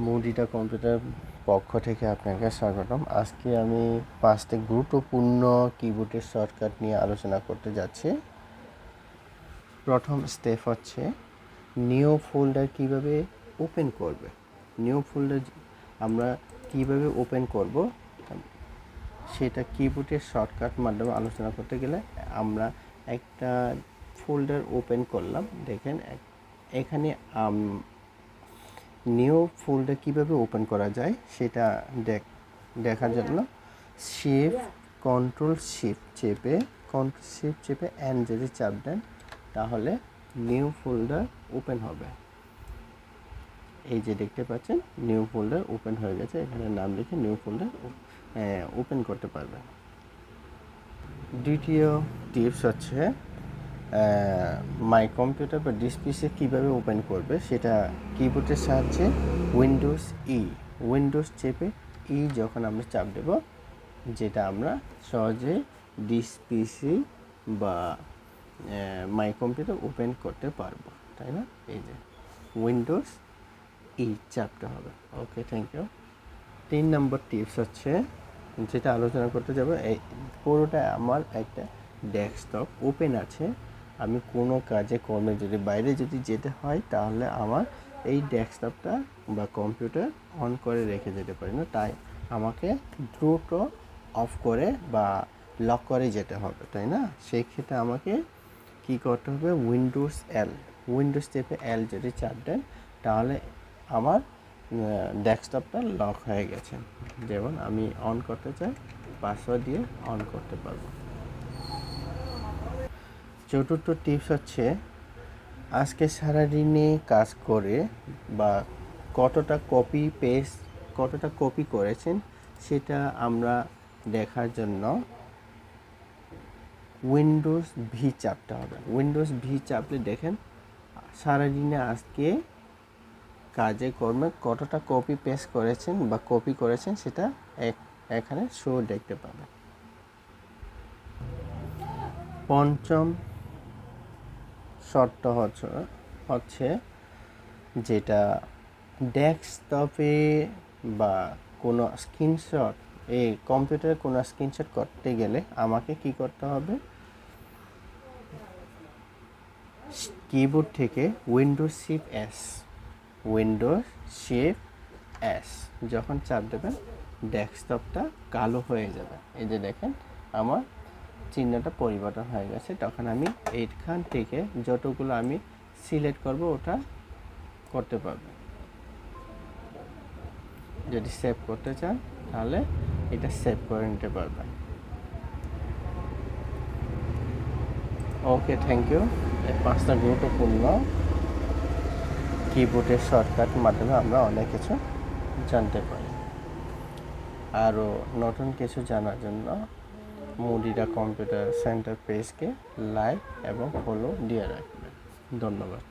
মুডিটা computer পক্ষ থেকে আপনাকে স্বাগতম। আজকে আমি 5টি গুরুত্বপূর্ণ কিবোর্ডের শর্টকাট নিয়ে আলোচনা করতে যাচ্ছি। প্রথম স্টেপ হচ্ছে নিউ ফোল্ডার কিভাবে ওপেন করবে। নিউ ফোল্ডার আমরা কিভাবে ওপেন করব সেটা কিবোর্ডের শর্টকাট মাধ্যমে আলোচনা করতে গেলে আমরা একটা ফোল্ডার ওপেন করলাম। দেখেন এখানে নিউ ফোল্ডার কিভাবে ওপেন করা যায় সেটা দেখার জন্য কন্ট্রোল শিফট চেপে এন যদি চাপ দেন তাহলে নিউ ফোল্ডার ওপেন হবে। এই যে দেখতে পাচ্ছেন নিউ ফোল্ডার ওপেন হয়ে গেছে। এখানে নাম লিখে নিউ ফোল্ডার ওপেন করতে পারবেন। দ্বিতীয় টিপস হচ্ছে মাই কম্পিউটার বা ডিসপিসে কীভাবে ওপেন করবে সেটা কিবোর্ডের সাহায্যে উইন্ডোজ চেপে যখন আমরা চাপ দেব যেটা আমরা সহজে ডিসপিসি বা মাই কম্পিউটার ওপেন করতে পারবো, তাই না? এই যে উইন্ডোজ চাপতে হবে। ওকে, থ্যাংক ইউ। 3 নম্বর টিপস হচ্ছে যেটা আলোচনা করতে যাব, এই পুরোটা আমার একটা ডেস্কটপ ওপেন আছে। আমি কোনো কাজে কর্মে যদি বাইরে যেতে হয় তাহলে আমার এই ডেস্কটপটা বা কম্পিউটার অন করে রেখে যেতে পারি না, তাই আমাকে দ্রুত অফ করে বা লক করে যেতে হবে, তাই না? সেই ক্ষেত্রে আমাকে কি করতে হবে, উইন্ডোজ চেপে এল যদি চাপ দেন তাহলে আমার ডেস্কটপটা লক হয়ে গেছে। যেমন আমি অন করতে চাই, পাসওয়ার্ড দিয়ে অন করতে পারবো। চতুর্থ টিপস হচ্ছে আজকে সারাদিনে কাজ করে বা কতটা কপি করেছেন সেটা আমরা দেখার জন্য উইন্ডোজ ভি চাপতে হবে। উইন্ডোজ ভি চাপলে দেখেন সারাদিনে আজকে কাজে কর্মে কতটা কপি পেস্ট করেছেন বা কপি করেছেন সেটা এখানে শো দেখতে পাবেন। পঞ্চম শর্ত হচ্ছে যেটা ডেস্কটপে বা কোনো স্ক্রিনশট কম্পিউটারে কোনো স্ক্রিনশট করতে গেলে আমাকে কি করতে হবে, কিবোর্ড থেকে উইন্ডোজ শিফট এস যখন চাপ দেবেন ডেস্কটপটা কালো হয়ে যাবে। এই যে দেখেন আমার চিহ্নটা পরিবর্তন হয়ে গেছে। তখন আমি এইখান থেকে যতগুলো আমি সিলেক্ট করব ওটা করতে পারবো। যদি সেভ করতে চান তাহলে এটা সেভ করে নিতে পারবেন। ওকে, থ্যাংক ইউ। এই 5টা গুরুত্বপূর্ণ কিবোর্ডের শর্টকাট মাধ্যমে আমরা অনেক কিছু জানতে পারি। আরও নতুন কিছু জানার জন্য মুডিরা কম্পিউটার সেন্টার পেজকে লাইক এবং ফলো দিয়ে রাখবেন। ধন্যবাদ।